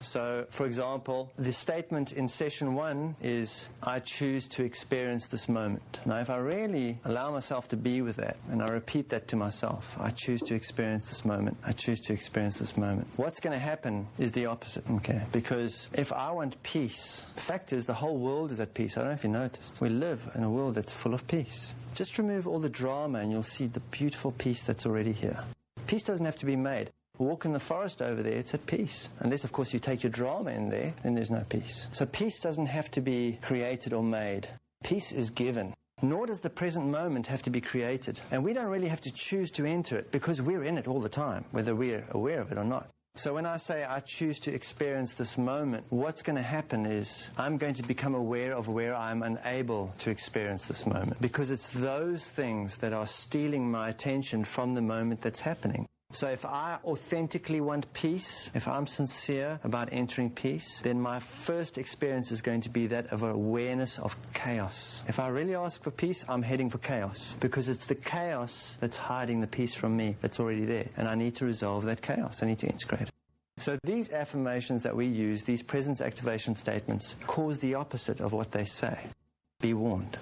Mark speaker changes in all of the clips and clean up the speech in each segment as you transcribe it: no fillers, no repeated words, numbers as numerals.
Speaker 1: So, for example, the statement in session 1 is, I choose to experience this moment. Now, if I really allow myself to be with that, and I repeat that to myself, I choose to experience this moment, I choose to experience this moment, what's going to happen is the opposite, okay? Because if I want peace, the fact is the whole world is at peace. I don't know if you noticed. We live in a world that's full of peace. Just remove all the drama and you'll see the beautiful peace that's already here. Peace doesn't have to be made. Walk in the forest over there, it's at peace. Unless, of course, you take your drama in there, then there's no peace. So peace doesn't have to be created or made. Peace is given. Nor does the present moment have to be created. And we don't really have to choose to enter it because we're in it all the time, whether we're aware of it or not. So when I say I choose to experience this moment, what's going to happen is I'm going to become aware of where I'm unable to experience this moment. Because it's those things that are stealing my attention from the moment that's happening. So if I authentically want peace, if I'm sincere about entering peace, then my first experience is going to be that of awareness of chaos. If I really ask for peace, I'm heading for chaos, because it's the chaos that's hiding the peace from me that's already there, and I need to resolve that chaos. I need to integrate it. So these affirmations that we use, these presence activation statements, cause the opposite of what they say. Be warned.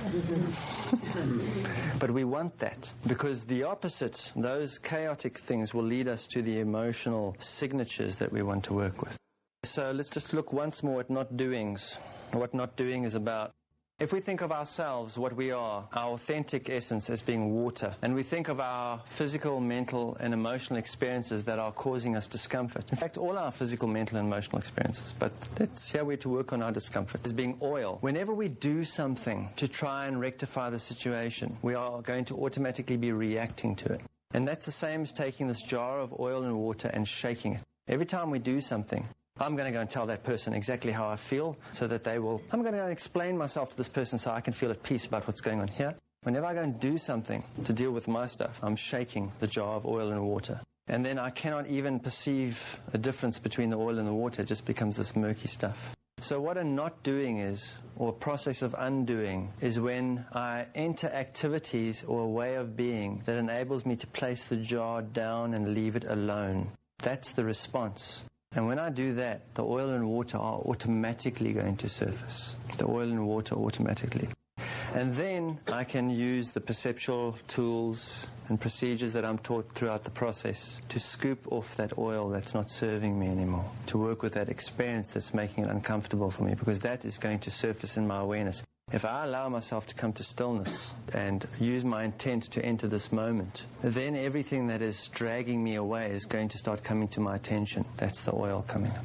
Speaker 1: But we want that, because the opposite, those chaotic things, will lead us to the emotional signatures that we want to work with. So let's just look once more at not doings, what not doing is about. If we think of ourselves, what we are, our authentic essence as being water, and we think of our physical, mental, and emotional experiences that are causing us discomfort. In fact, all our physical, mental, and emotional experiences, but that's how we're to work on our discomfort, as being oil. Whenever we do something to try and rectify the situation, we are going to automatically be reacting to it. And that's the same as taking this jar of oil and water and shaking it. Every time we do something, I'm going to go and tell that person exactly how I feel so that they will... I'm going to go and explain myself to this person so I can feel at peace about what's going on here. Whenever I go and do something to deal with my stuff, I'm shaking the jar of oil and water. And then I cannot even perceive a difference between the oil and the water. It just becomes this murky stuff. So what a not doing is, or a process of undoing, is when I enter activities or a way of being that enables me to place the jar down and leave it alone. That's the response. And when I do that, the oil and water are automatically going to surface. The oil and water automatically. And then I can use the perceptual tools and procedures that I'm taught throughout the process to scoop off that oil that's not serving me anymore, to work with that experience that's making it uncomfortable for me, because that is going to surface in my awareness. If I allow myself to come to stillness and use my intent to enter this moment, then everything that is dragging me away is going to start coming to my attention. That's the oil coming up.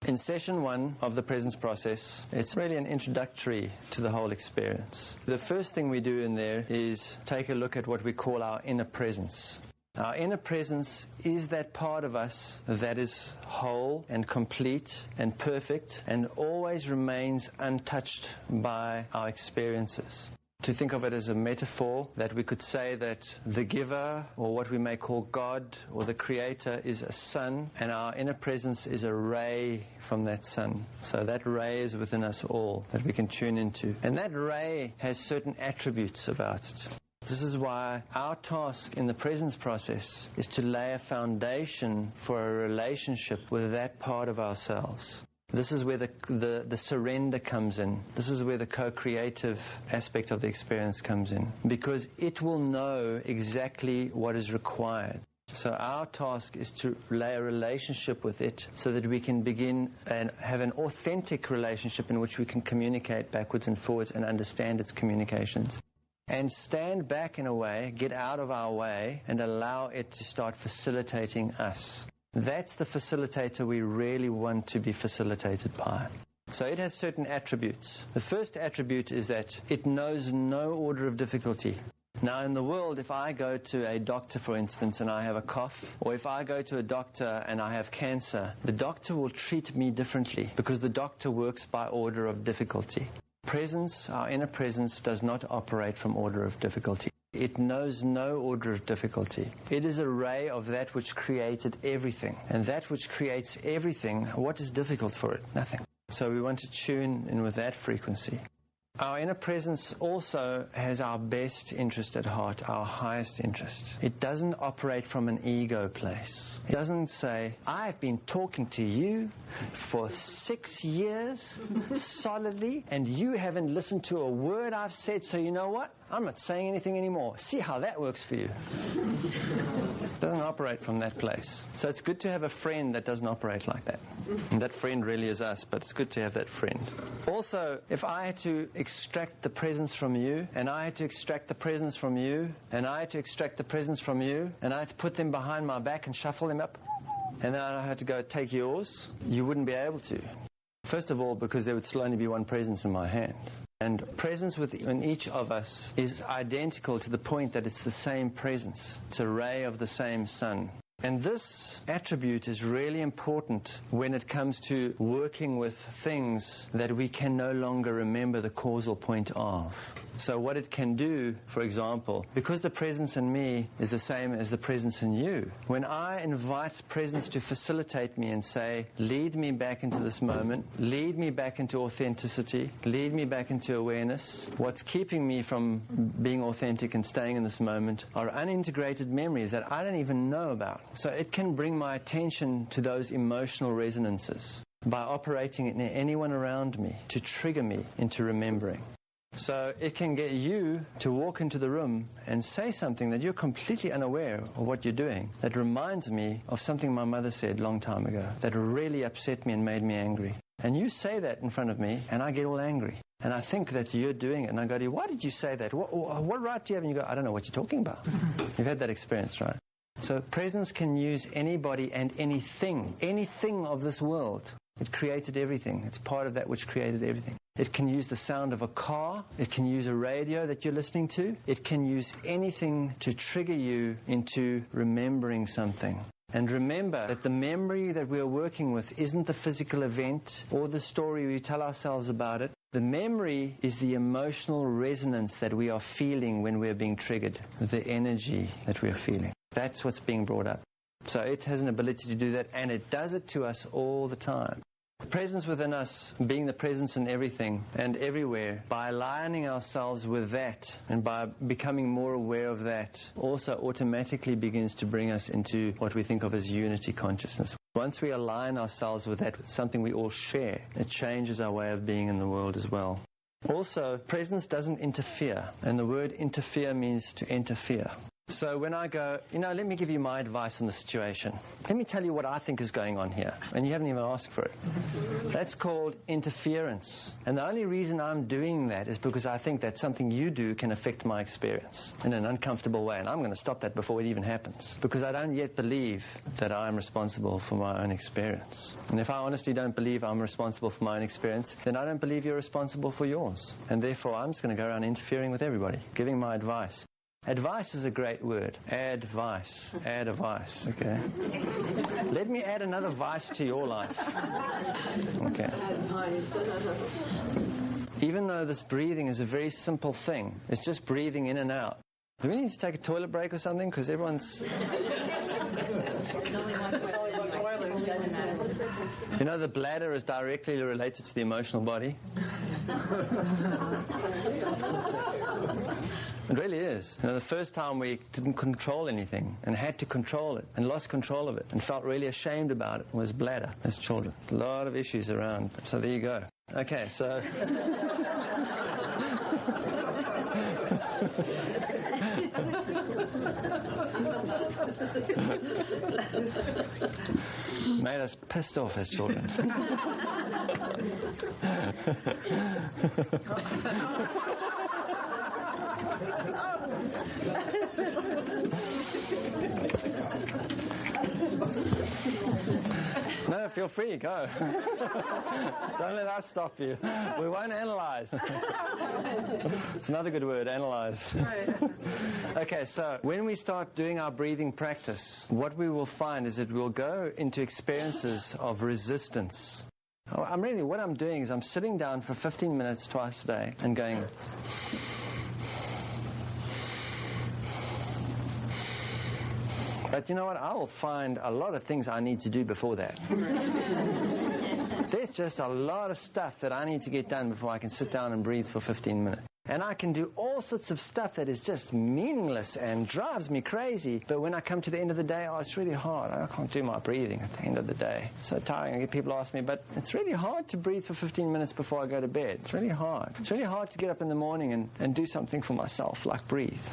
Speaker 1: In session 1 of the presence process, it's really an introductory to the whole experience. The first thing we do in there is take a look at what we call our inner presence. Our inner presence is that part of us that is whole and complete and perfect and always remains untouched by our experiences. To think of it as a metaphor, that we could say that the giver, or what we may call God, or the creator, is a sun, and our inner presence is a ray from that sun. So that ray is within us all that we can tune into. And that ray has certain attributes about it. This is why our task in the presence process is to lay a foundation for a relationship with that part of ourselves. This is where the surrender comes in. This is where the co-creative aspect of the experience comes in, because it will know exactly what is required. So our task is to lay a relationship with it so that we can begin and have an authentic relationship in which we can communicate backwards and forwards and understand its communications. And stand back in a way, get out of our way, and allow it to start facilitating us. That's the facilitator we really want to be facilitated by. So it has certain attributes. The first attribute is that it knows no order of difficulty. Now in the world, if I go to a doctor, for instance, and I have a cough, or if I go to a doctor and I have cancer, the doctor will treat me differently because the doctor works by order of difficulty. Presence, our inner presence, does not operate from order of difficulty. It knows no order of difficulty. It is a ray of that which created everything. And that which creates everything, what is difficult for it? Nothing. So we want to tune in with that frequency. Our inner presence also has our best interest at heart, our highest interest. It doesn't operate from an ego place. It doesn't say, I've been talking to you for 6 years solidly, and you haven't listened to a word I've said, so you know what? I'm not saying anything anymore. See how that works for you. It doesn't operate from that place. So it's good to have a friend that doesn't operate like that. And that friend really is us, but it's good to have that friend. Also, if I had to extract the presence from you, and I had to extract the presence from you, and I had to extract the presence from you, and I had to put them behind my back and shuffle them up, and then I had to go take yours, you wouldn't be able to. First of all, because there would still only be one presence in my hand. And presence within each of us is identical to the point that it's the same presence. It's a ray of the same sun. And this attribute is really important when it comes to working with things that we can no longer remember the causal point of. So what it can do, for example, because the presence in me is the same as the presence in you, when I invite presence to facilitate me and say, lead me back into this moment, lead me back into authenticity, lead me back into awareness, what's keeping me from being authentic and staying in this moment are unintegrated memories that I don't even know about. So it can bring my attention to those emotional resonances by operating in anyone around me to trigger me into remembering. So it can get you to walk into the room and say something that you're completely unaware of what you're doing. That reminds me of something my mother said a long time ago that really upset me and made me angry. And you say that in front of me and I get all angry. And I think that you're doing it. And I go to you, why did you say that? What right do you have? And you go, I don't know what you're talking about. You've had that experience, right? So presence can use anybody and anything of this world. It created everything. It's part of that which created everything. It can use the sound of a car. It can use a radio that you're listening to. It can use anything to trigger you into remembering something. And remember that the memory that we're working with isn't the physical event or the story we tell ourselves about it. The memory is the emotional resonance that we are feeling when we're being triggered, the energy that we're feeling. That's what's being brought up. So it has an ability to do that, and it does it to us all the time. Presence within us, being the presence in everything and everywhere, by aligning ourselves with that and by becoming more aware of that, also automatically begins to bring us into what we think of as unity consciousness. Once we align ourselves with that, something we all share, it changes our way of being in the world as well. Also, presence doesn't interfere, and the word interfere means to interfere. So when I go, let me give you my advice on the situation. Let me tell you what I think is going on here. And you haven't even asked for it. That's called interference. And the only reason I'm doing that is because I think that something you do can affect my experience in an uncomfortable way. And I'm going to stop that before it even happens. Because I don't yet believe that I'm responsible for my own experience. And if I honestly don't believe I'm responsible for my own experience, then I don't believe you're responsible for yours. And therefore, I'm just going to go around interfering with everybody, giving my advice. Advice is a great word. Advice. Add a vice, okay? Let me add another vice to your life. Okay. Even though this breathing is a very simple thing, it's just breathing in and out. Do we need to take a toilet break or something? Because everyone's... the bladder is directly related to the emotional body. It really is. The first time we didn't control anything and had to control it and lost control of it and felt really ashamed about it was bladder as children. A lot of issues around. So there you go. Okay, so... Made us pissed off as children. No, feel free, go. Don't let us stop you. We won't analyze. It's another good word, analyze. Okay, so when we start doing our breathing practice, what we will find is that we'll go into experiences of resistance. What I'm doing is I'm sitting down for 15 minutes twice a day and going... But you know what? I will find a lot of things I need to do before that. There's just a lot of stuff that I need to get done before I can sit down and breathe for 15 minutes. And I can do all sorts of stuff that is just meaningless and drives me crazy. But when I come to the end of the day, it's really hard. I can't do my breathing at the end of the day. So tiring. I get people ask me, but it's really hard to breathe for 15 minutes before I go to bed. It's really hard. It's really hard to get up in the morning and do something for myself, like breathe.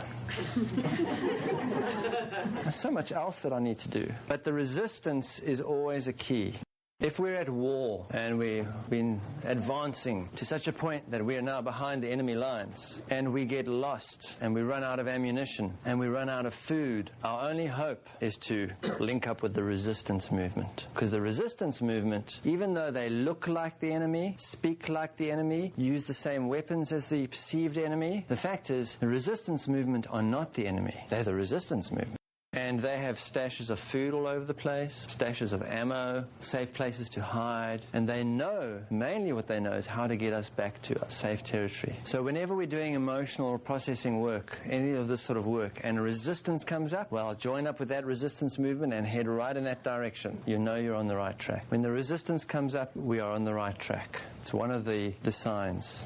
Speaker 1: There's so much else that I need to do. But the resistance is always a key. If we're at war and we've been advancing to such a point that we are now behind the enemy lines and we get lost and we run out of ammunition and we run out of food, our only hope is to link up with the resistance movement. Because the resistance movement, even though they look like the enemy, speak like the enemy, use the same weapons as the perceived enemy, the fact is the resistance movement are not the enemy. They're the resistance movement. And they have stashes of food all over the place, stashes of ammo, safe places to hide. And they know, mainly what they know is how to get us back to our safe territory. So whenever we're doing emotional or processing work, any of this sort of work, and resistance comes up, well, join up with that resistance movement and head right in that direction. You know you're on the right track. When the resistance comes up, we are on the right track. It's one of the signs.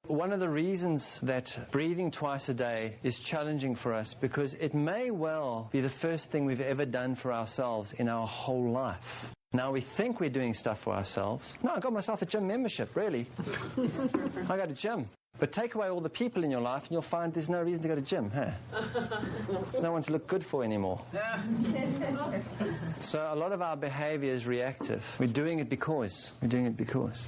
Speaker 1: One of the reasons that breathing twice a day is challenging for us because it may well be the first thing we've ever done for ourselves in our whole life. Now we think we're doing stuff for ourselves. No, I got myself a gym membership, really. I go to gym. But take away all the people in your life and you'll find there's no reason to go to gym, huh? There's no one to look good for anymore. So a lot of our behavior is reactive. We're doing it because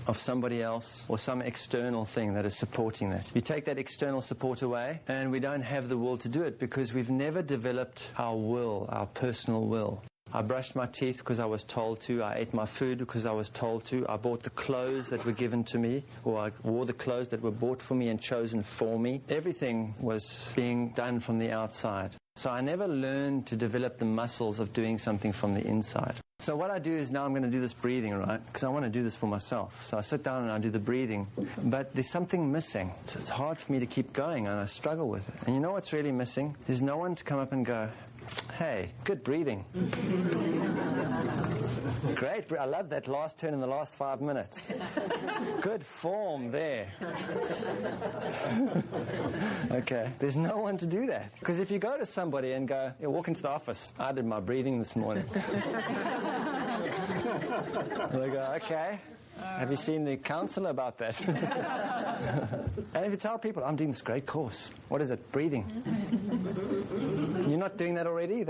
Speaker 1: of somebody else or some external thing that is supporting that. You take that external support away and we don't have the will to do it because we've never developed our will, our personal will. I brushed my teeth because I was told to. I ate my food because I was told to. I bought the clothes that were given to me, or I wore the clothes that were bought for me and chosen for me. Everything was being done from the outside. So I never learned to develop the muscles of doing something from the inside. So what I do is now I'm going to do this breathing, right? Because I want to do this for myself. So I sit down and I do the breathing. But there's something missing. So it's hard for me to keep going and I struggle with it. And you know what's really missing? There's no one to come up and go, hey, good breathing. Great. I love that last turn in the last 5 minutes. Good form there. Okay. There's no one to do that. Because if you go to somebody and go, walk into the office, I did my breathing this morning. And they go, okay. Have you seen the counselor about that? And if you tell people, I'm doing this great course. What is it? Breathing. You're not doing that already?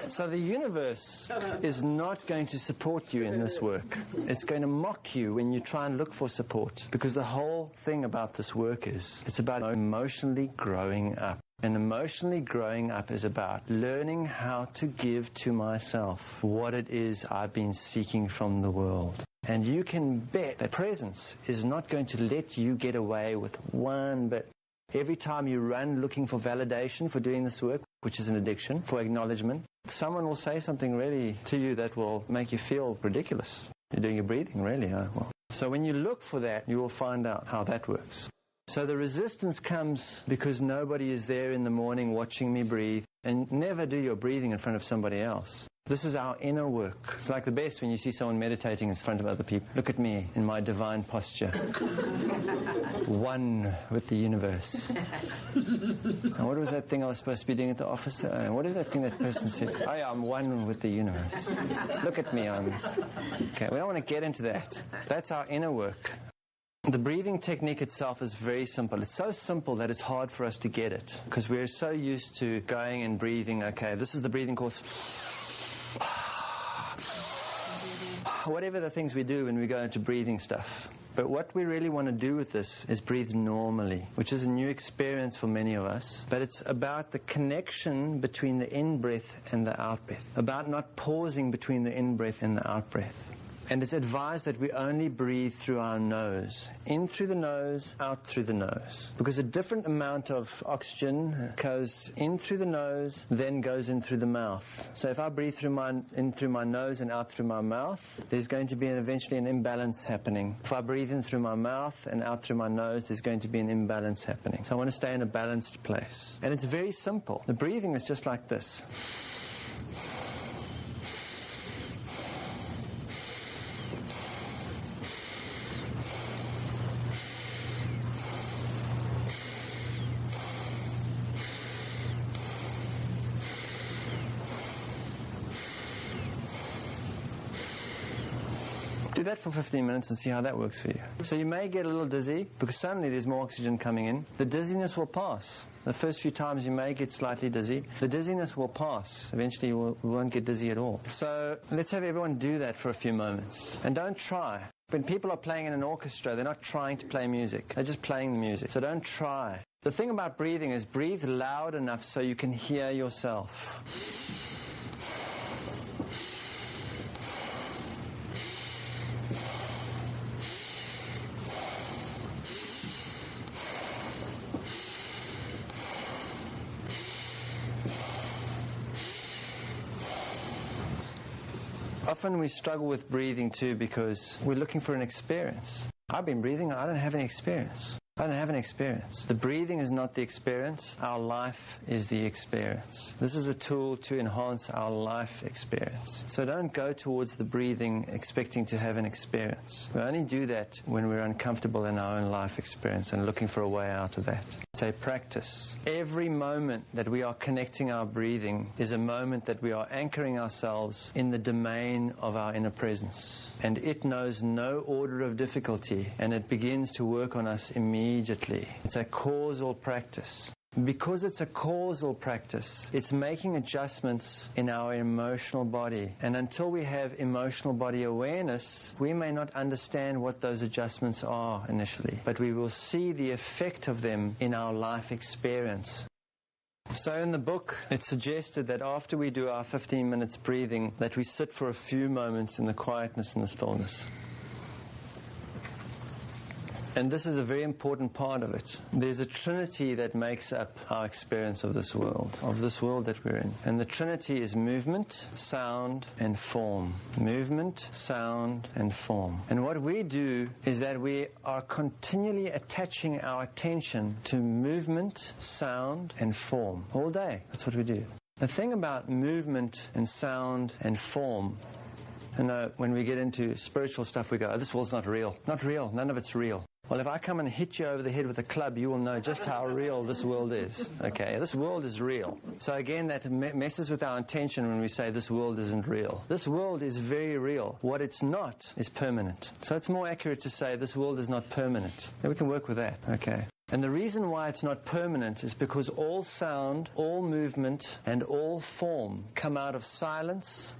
Speaker 1: So the universe is not going to support you in this work. It's going to mock you when you try and look for support. Because the whole thing about this work is, it's about emotionally growing up. And emotionally growing up is about learning how to give to myself what it is I've been seeking from the world. And you can bet that presence is not going to let you get away with one bit. Every time you run looking for validation for doing this work, which is an addiction, for acknowledgement, someone will say something really to you that will make you feel ridiculous. You're doing your breathing, really. Well. So when you look for that, you will find out how that works. So the resistance comes because nobody is there in the morning watching me breathe. And never do your breathing in front of somebody else. This is our inner work. It's like the best when you see someone meditating in front of other people. Look at me in my divine posture. One with the universe. And what was that thing I was supposed to be doing at the office? What is that thing that person said? Oh yeah, I'm one with the universe. Look at me. Okay, we don't want to get into that. That's our inner work. The breathing technique itself is very simple. It's so simple that it's hard for us to get it because we're so used to going and breathing. Okay, this is the breathing course. Whatever the things we do when we go into breathing stuff. But what we really want to do with this is breathe normally, which is a new experience for many of us. But it's about the connection between the in-breath and the out-breath, about not pausing between the in-breath and the out-breath. And it's advised that we only breathe through our nose. In through the nose, out through the nose. Because a different amount of oxygen goes in through the nose, then goes in through the mouth. So if I breathe in through my nose and out through my mouth, there's going to be eventually an imbalance happening. If I breathe in through my mouth and out through my nose, there's going to be an imbalance happening. So I want to stay in a balanced place. And it's very simple. The breathing is just like this. Do that for 15 minutes and see how that works for you. So you may get a little dizzy because suddenly there's more oxygen coming in. The dizziness will pass. The first few times you may get slightly dizzy. The dizziness will pass. Eventually you won't get dizzy at all. So let's have everyone do that for a few moments. And don't try. When people are playing in an orchestra, they're not trying to play music. They're just playing the music. So don't try. The thing about breathing is breathe loud enough so you can hear yourself. Often we struggle with breathing too because we're looking for an experience. I've been breathing, I don't have any experience. I don't have an experience. The breathing is not the experience. Our life is the experience. This is a tool to enhance our life experience. So don't go towards the breathing expecting to have an experience. We only do that when we're uncomfortable in our own life experience and looking for a way out of that. It's a practice. Every moment that we are connecting our breathing is a moment that we are anchoring ourselves in the domain of our inner presence. And it knows no order of difficulty, and it begins to work on us immediately. It's a causal practice. Because it's a causal practice, it's making adjustments in our emotional body. And until we have emotional body awareness, we may not understand what those adjustments are initially, but we will see the effect of them in our life experience. So in the book, it's suggested that after we do our 15 minutes breathing, that we sit for a few moments in the quietness and the stillness. And this is a very important part of it. There's a trinity that makes up our experience of this world that we're in. And the trinity is movement, sound, and form. Movement, sound, and form. And what we do is that we are continually attaching our attention to movement, sound, and form all day. That's what we do. The thing about movement and sound and form, when we get into spiritual stuff, we go, oh, this world's not real. Not real. None of it's real. Well, if I come and hit you over the head with a club, you will know just how real this world is. Okay, this world is real. So again, that messes with our intention when we say this world isn't real. This world is very real. What it's not is permanent. So it's more accurate to say this world is not permanent. And we can work with that. Okay. And the reason why it's not permanent is because all sound, all movement, and all form come out of silence,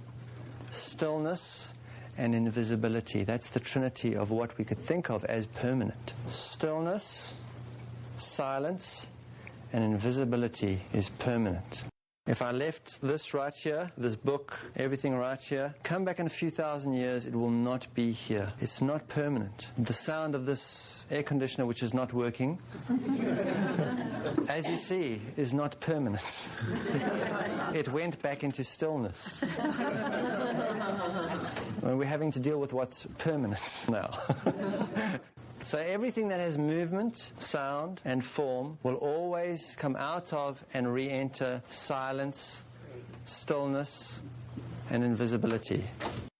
Speaker 1: stillness, and invisibility. That's the trinity of what we could think of as permanent. Stillness, silence, and invisibility is permanent. If I left this right here, this book, everything right here, come back in a few thousand years, it will not be here. It's not permanent. The sound of this air conditioner, which is not working, as you see, is not permanent. It went back into stillness. We're having to deal with what's permanent now. So everything that has movement, sound, and form will always come out of and re-enter silence, stillness, and invisibility.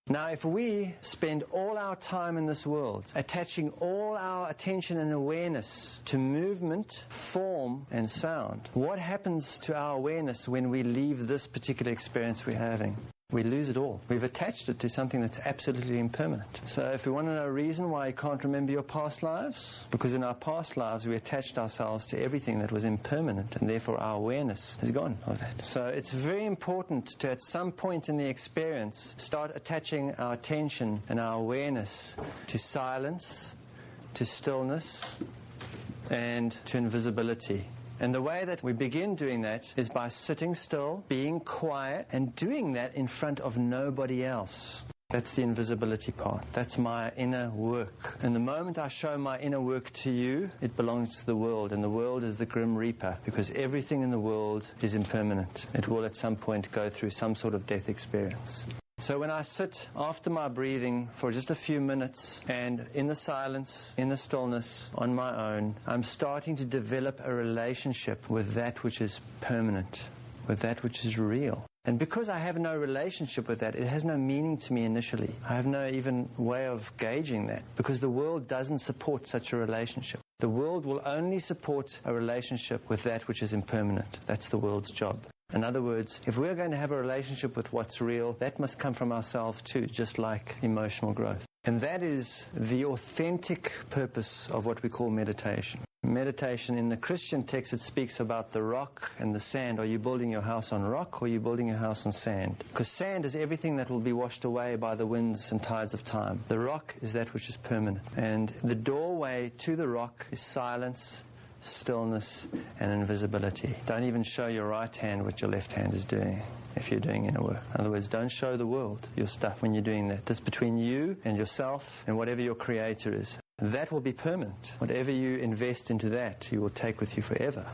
Speaker 1: Now, if we spend all our time in this world attaching all our attention and awareness to movement, form, and sound, what happens to our awareness when we leave this particular experience we're having? We lose it all. We've attached it to something that's absolutely impermanent. So if we want to know a reason why you can't remember your past lives, because in our past lives we attached ourselves to everything that was impermanent, and therefore our awareness is gone of that. So it's very important to, at some point in the experience, start attaching our attention and our awareness to silence, to stillness, and to invisibility. And the way that we begin doing that is by sitting still, being quiet, and doing that in front of nobody else. That's the invisibility part. That's my inner work. And the moment I show my inner work to you, it belongs to the world. And the world is the Grim Reaper, because everything in the world is impermanent. It will at some point go through some sort of death experience. So when I sit after my breathing for just a few minutes and in the silence, in the stillness, on my own, I'm starting to develop a relationship with that which is permanent, with that which is real. And because I have no relationship with that, it has no meaning to me initially. I have no even way of gauging that, because the world doesn't support such a relationship. The world will only support a relationship with that which is impermanent. That's the world's job. In other words, if we're going to have a relationship with what's real, that must come from ourselves too, just like emotional growth. And that is the authentic purpose of what we call meditation. Meditation, in the Christian text, it speaks about the rock and the sand. Are you building your house on rock or are you building your house on sand? Because sand is everything that will be washed away by the winds and tides of time. The rock is that which is permanent. And the doorway to the rock is silence, stillness, and invisibility. Don't even show your right hand what your left hand is doing if you're doing inner work. In other words, don't show the world your stuff when you're doing that. That's between you and yourself and whatever your creator is. That will be permanent. Whatever you invest into that, you will take with you forever.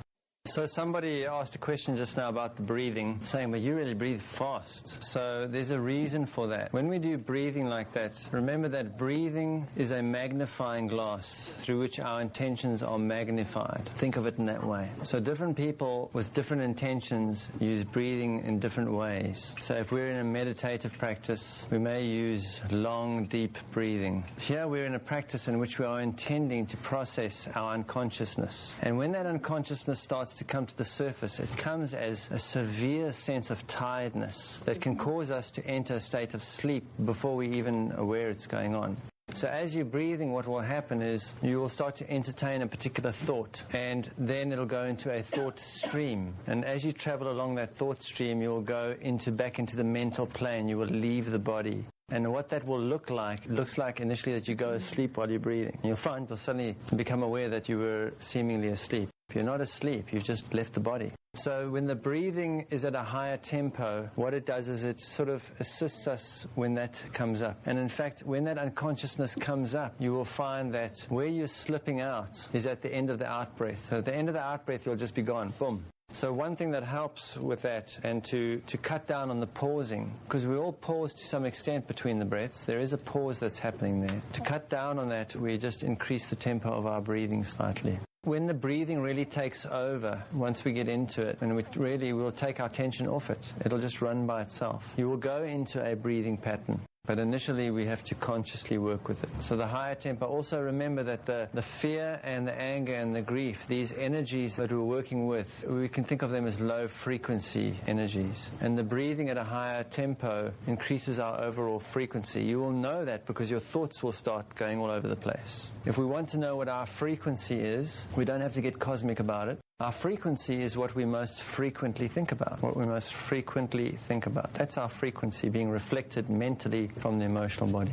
Speaker 1: So somebody asked a question just now about the breathing, saying, but you really breathe fast. So there's a reason for that. When we do breathing like that, remember that breathing is a magnifying glass through which our intentions are magnified. Think of it in that way. So different people with different intentions use breathing in different ways. So if we're in a meditative practice, we may use long, deep breathing. Here we're in a practice in which we are intending to process our unconsciousness. And when that unconsciousness starts to come to the surface, it comes as a severe sense of tiredness that can cause us to enter a state of sleep before we even are aware it's going on. So as you're breathing, what will happen is you will start to entertain a particular thought, and then it'll go into a thought stream. And as you travel along that thought stream, you'll go back into the mental plane. You will leave the body. And what that will look like, it looks like initially that you go asleep while you're breathing. And you'll find you'll suddenly become aware that you were seemingly asleep. If you're not asleep, you've just left the body. So when the breathing is at a higher tempo, what it does is it sort of assists us when that comes up. And in fact, when that unconsciousness comes up, you will find that where you're slipping out is at the end of the out-breath. So at the end of the out-breath, you'll just be gone. Boom. So one thing that helps with that, and to cut down on the pausing, because we all pause to some extent between the breaths, there is a pause that's happening there. To cut down on that, we just increase the tempo of our breathing slightly. When the breathing really takes over, once we get into it, and we'll take our attention off it, it'll just run by itself. You will go into a breathing pattern. But initially, we have to consciously work with it. So the higher tempo, also remember that the fear and the anger and the grief, these energies that we're working with, we can think of them as low-frequency energies. And the breathing at a higher tempo increases our overall frequency. You will know that because your thoughts will start going all over the place. If we want to know what our frequency is, we don't have to get cosmic about it. Our frequency is what we most frequently think about. That's our frequency being reflected mentally from the emotional body.